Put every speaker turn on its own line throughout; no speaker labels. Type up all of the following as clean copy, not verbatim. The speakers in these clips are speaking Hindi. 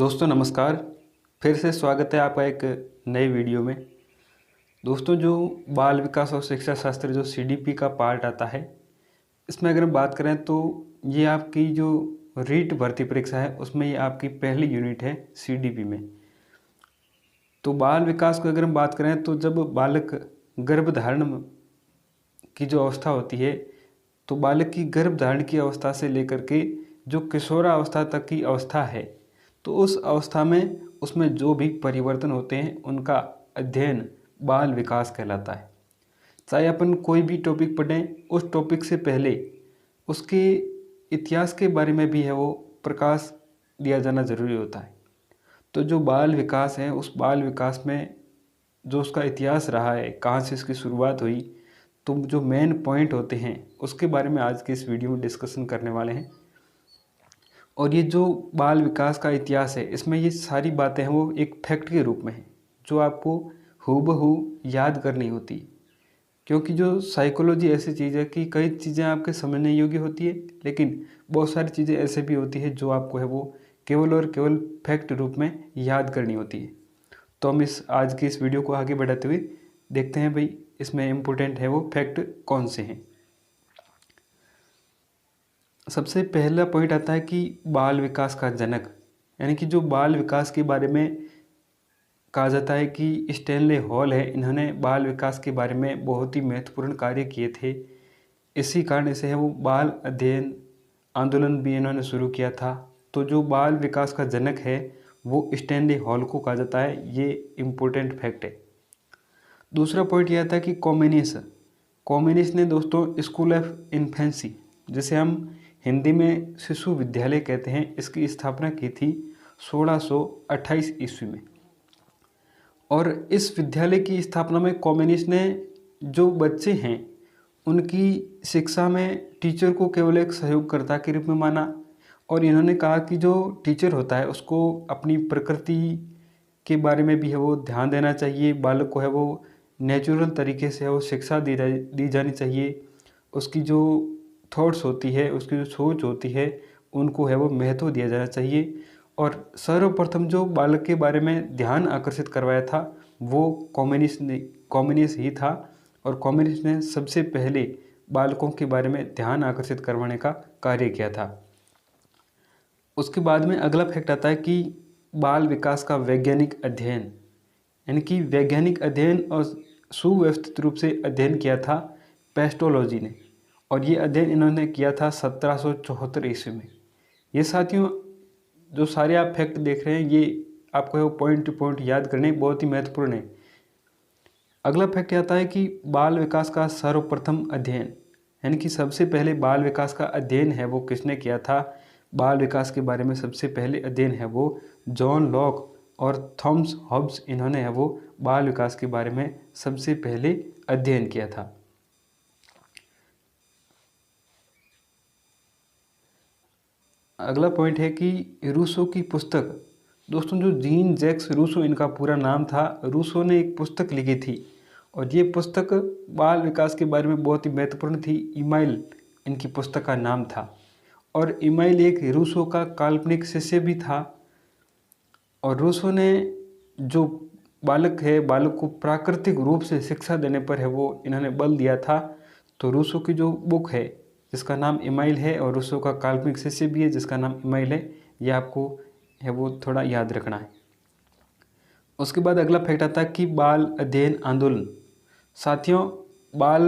दोस्तों नमस्कार। फिर से स्वागत है आपका एक नए वीडियो में। दोस्तों जो बाल विकास और शिक्षा शास्त्र जो सीडीपी का पार्ट आता है, इसमें अगर हम बात करें तो ये आपकी जो रीट भर्ती परीक्षा है उसमें ये आपकी पहली यूनिट है सीडीपी में। तो बाल विकास को अगर हम बात करें तो जब बालक गर्भधारण की जो अवस्था होती है, तो बालक की गर्भधारण की अवस्था से लेकर के जो किशोरावस्था तक की अवस्था है, तो उस अवस्था में उसमें जो भी परिवर्तन होते हैं उनका अध्ययन बाल विकास कहलाता है। चाहे अपन कोई भी टॉपिक पढ़ें, उस टॉपिक से पहले उसके इतिहास के बारे में भी है वो प्रकाश दिया जाना ज़रूरी होता है। तो जो बाल विकास है, उस बाल विकास में जो उसका इतिहास रहा है, कहाँ से इसकी शुरुआत हुई, तो जो मेन पॉइंट होते हैं उसके बारे में आज के इस वीडियो में डिस्कशन करने वाले हैं। और ये जो बाल विकास का इतिहास है, इसमें ये सारी बातें हैं वो एक फैक्ट के रूप में हैं जो आपको हूबहू याद करनी होती है। क्योंकि जो साइकोलॉजी ऐसी चीज़ है कि कई चीज़ें आपके समझने योग्य होती है, लेकिन बहुत सारी चीज़ें ऐसे भी होती है जो आपको है वो केवल और केवल फैक्ट रूप में याद करनी होती है। तो हम आज की इस वीडियो को आगे बढ़ाते हुए देखते हैं भाई इसमें इम्पोर्टेंट है वो फैक्ट कौन से हैं। सबसे पहला पॉइंट आता है कि बाल विकास का जनक, यानी कि जो बाल विकास के बारे में कहा जाता है कि स्टैनले हॉल है, इन्होंने बाल विकास के बारे में बहुत ही महत्वपूर्ण कार्य किए थे। इसी कारण से है वो बाल अध्ययन आंदोलन भी इन्होंने शुरू किया था। तो जो बाल विकास का जनक है वो स्टैनले हॉल को कहा जाता है। ये इम्पोर्टेंट फैक्ट है। दूसरा पॉइंट यह था कि कॉम्युनिस्ट ने दोस्तों स्कूल ऑफ इन्फेंसी, जिसे हम हिंदी में शिशु विद्यालय कहते हैं, इसकी स्थापना की थी 1628 ईस्वी में। और इस विद्यालय की स्थापना में कॉम्युनिस्ट ने जो बच्चे हैं उनकी शिक्षा में टीचर को केवल एक सहयोगकर्ता के रूप में माना। और इन्होंने कहा कि जो टीचर होता है उसको अपनी प्रकृति के बारे में भी है वो ध्यान देना चाहिए। बालक को है वो नेचुरल तरीके से है वो शिक्षा दी जानी चाहिए। उसकी जो थॉट्स होती है, उसकी जो सोच होती है, उनको है वो महत्व दिया जाना चाहिए। और सर्वप्रथम जो बालक के बारे में ध्यान आकर्षित करवाया था वो कम्युनिस्ट ही था। और कम्युनिस्ट ने सबसे पहले बालकों के बारे में ध्यान आकर्षित करवाने का कार्य किया था। उसके बाद में अगला फैक्ट आता है कि बाल विकास का वैज्ञानिक अध्ययन, यानी कि वैज्ञानिक अध्ययन और सुव्यवस्थित रूप से अध्ययन किया था पेस्टोलॉजी ने। और ये अध्ययन इन्होंने किया था 1774 ईस्वी में। ये साथियों जो सारे आप फैक्ट देख रहे हैं ये आपको पॉइंट टू पॉइंट याद करने बहुत ही महत्वपूर्ण है। अगला फैक्ट आता है कि बाल विकास का सर्वप्रथम अध्ययन, यानी कि सबसे पहले बाल विकास का अध्ययन है वो किसने किया था। बाल विकास के बारे में सबसे पहले अध्ययन है वो जॉन लॉक और थॉमस हॉब्स, इन्होंने है वो बाल विकास के बारे में सबसे पहले अध्ययन किया था। अगला पॉइंट है कि रूसो की पुस्तक, दोस्तों जो जीन जैक्स रूसो इनका पूरा नाम था, रूसो ने एक पुस्तक लिखी थी और ये पुस्तक बाल विकास के बारे में बहुत ही महत्वपूर्ण थी। इमाइल इनकी पुस्तक का नाम था। और इमाइल एक रूसो का काल्पनिक शिष्य भी था। और रूसो ने जो बालक है, बालक को प्राकृतिक रूप से शिक्षा देने पर है वो इन्होंने बल दिया था। तो रूसो की जो बुक है जिसका नाम इमाइल है और रूसो का काल्पनिक शिष्य भी है जिसका नाम इमाइल है, ये आपको है वो थोड़ा याद रखना है। उसके बाद अगला फैक्ट आता है कि बाल अध्ययन आंदोलन। साथियों बाल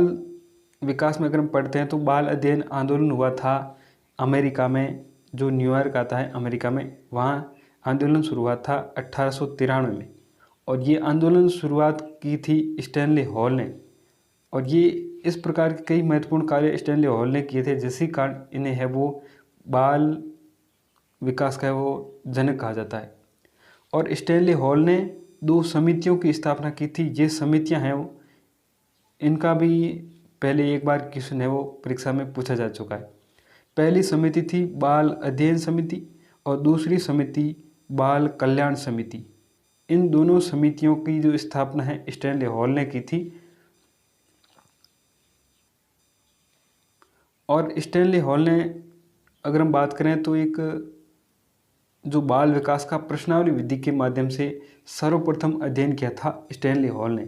विकास में अगर हम पढ़ते हैं तो बाल अध्ययन आंदोलन हुआ था अमेरिका में, जो न्यूयॉर्क आता है अमेरिका में, वहाँ आंदोलन शुरू हुआ था 1893 में। और ये आंदोलन शुरुआत की थी स्टैनले हॉल ने। और ये इस प्रकार के कई महत्वपूर्ण कार्य स्टैनले हॉल ने किए थे, जिसके कारण इन्हें है वो बाल विकास का है वो जनक कहा जाता है। और स्टैनले हॉल ने 2 समितियों की स्थापना की थी। ये समितियां हैं वो, इनका भी पहले एक बार क्वेश्चन है वो परीक्षा में पूछा जा चुका है। पहली समिति थी बाल अध्ययन समिति और दूसरी समिति बाल कल्याण समिति। इन दोनों समितियों की जो स्थापना है स्टैनले हॉल ने की थी। और स्टैनले हॉल ने अगर हम बात करें तो एक जो बाल विकास का प्रश्नावली विधि के माध्यम से सर्वप्रथम अध्ययन किया था स्टैनली हॉल ने।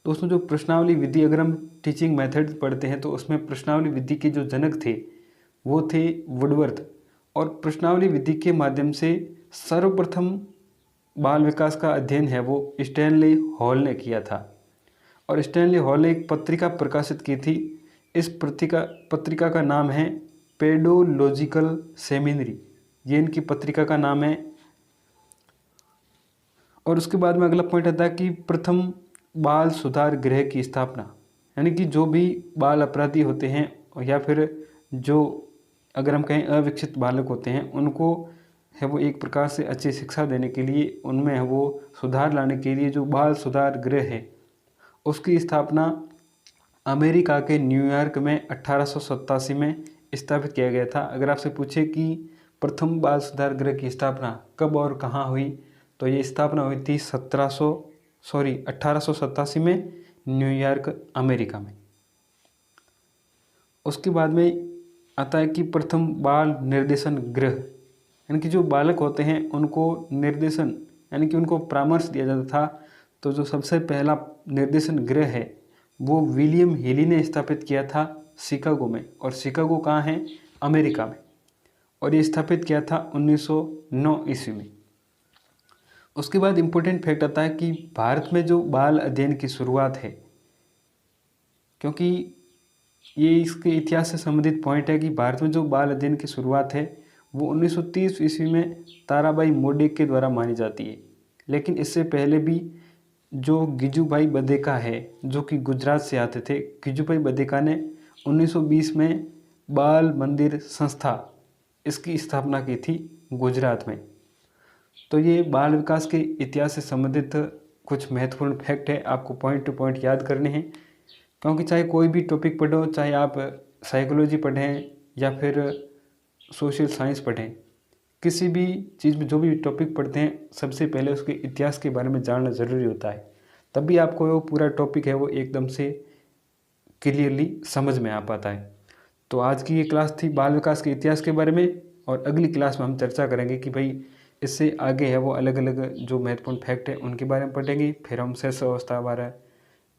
दोस्तों, जो प्रश्नावली विधि, अगर हम टीचिंग मेथड पढ़ते हैं तो उसमें प्रश्नावली विधि के जो जनक थे वो थे वुडवर्थ, और प्रश्नावली विधि के माध्यम से सर्वप्रथम बाल विकास का अध्ययन है वो स्टैनली हॉल ने किया था। और स्टैनली हॉल ने एक पत्रिका प्रकाशित की थी। इस पत्रिका का नाम है पेडोलॉजिकल सेमिनरी, ये इनकी पत्रिका का नाम है। और उसके बाद में अगला पॉइंट आता है कि प्रथम बाल सुधार गृह की स्थापना, यानी कि जो भी बाल अपराधी होते हैं या फिर जो अगर हम कहें अविकसित बालक होते हैं, उनको है वो एक प्रकार से अच्छी शिक्षा देने के लिए, उनमें है वो सुधार लाने के लिए जो बाल सुधार गृह है उसकी स्थापना अमेरिका के न्यूयॉर्क में 1887 में स्थापित किया गया था। अगर आपसे पूछे कि प्रथम बाल सुधार गृह की स्थापना कब और कहाँ हुई, तो ये स्थापना हुई थी 1887 में न्यूयॉर्क, अमेरिका में। उसके बाद में आता है कि प्रथम बाल निर्देशन गृह, यानी कि जो बालक होते हैं उनको निर्देशन यानी कि उनको परामर्श दिया जाता था। तो जो सबसे पहला निर्देशन गृह है वो विलियम हेली ने स्थापित किया था शिकागो में, और शिकागो कहाँ है? अमेरिका में, और ये स्थापित किया था 1909 ईस्वी में। उसके बाद इम्पोर्टेंट फैक्ट आता है कि भारत में जो बाल अध्ययन की शुरुआत है, क्योंकि ये इसके इतिहास से संबंधित पॉइंट है कि भारत में जो बाल अध्ययन की शुरुआत है वो 1930 ईस्वी में ताराबाई मोडेक के द्वारा मानी जाती है। लेकिन इससे पहले भी जो गिजुभाई बधेका है, जो कि गुजरात से आते थे, गिजुभाई बधेका ने 1920 में बाल मंदिर संस्था इसकी स्थापना की थी गुजरात में। तो ये बाल विकास के इतिहास से संबंधित कुछ महत्वपूर्ण फैक्ट है, आपको पॉइंट टू पॉइंट याद करने हैं। क्योंकि चाहे कोई भी टॉपिक पढ़ो, चाहे आप साइकोलॉजी पढ़ें या फिर सोशल साइंस पढ़ें, किसी भी चीज़ में जो भी टॉपिक पढ़ते हैं सबसे पहले उसके इतिहास के बारे में जानना ज़रूरी होता है, तभी आपको वो पूरा टॉपिक है वो एकदम से क्लियरली समझ में आ पाता है। तो आज की ये क्लास थी बाल विकास के इतिहास के बारे में, और अगली क्लास में हम चर्चा करेंगे कि भाई इससे आगे है वो अलग अलग जो महत्वपूर्ण फैक्ट है उनके बारे में पढ़ेंगे। फिर हम शैशव अवस्था वाला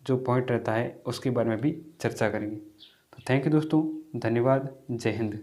जो पॉइंट रहता है उसके बारे में भी चर्चा करेंगे। तो थैंक यू दोस्तों, धन्यवाद, जय हिंद।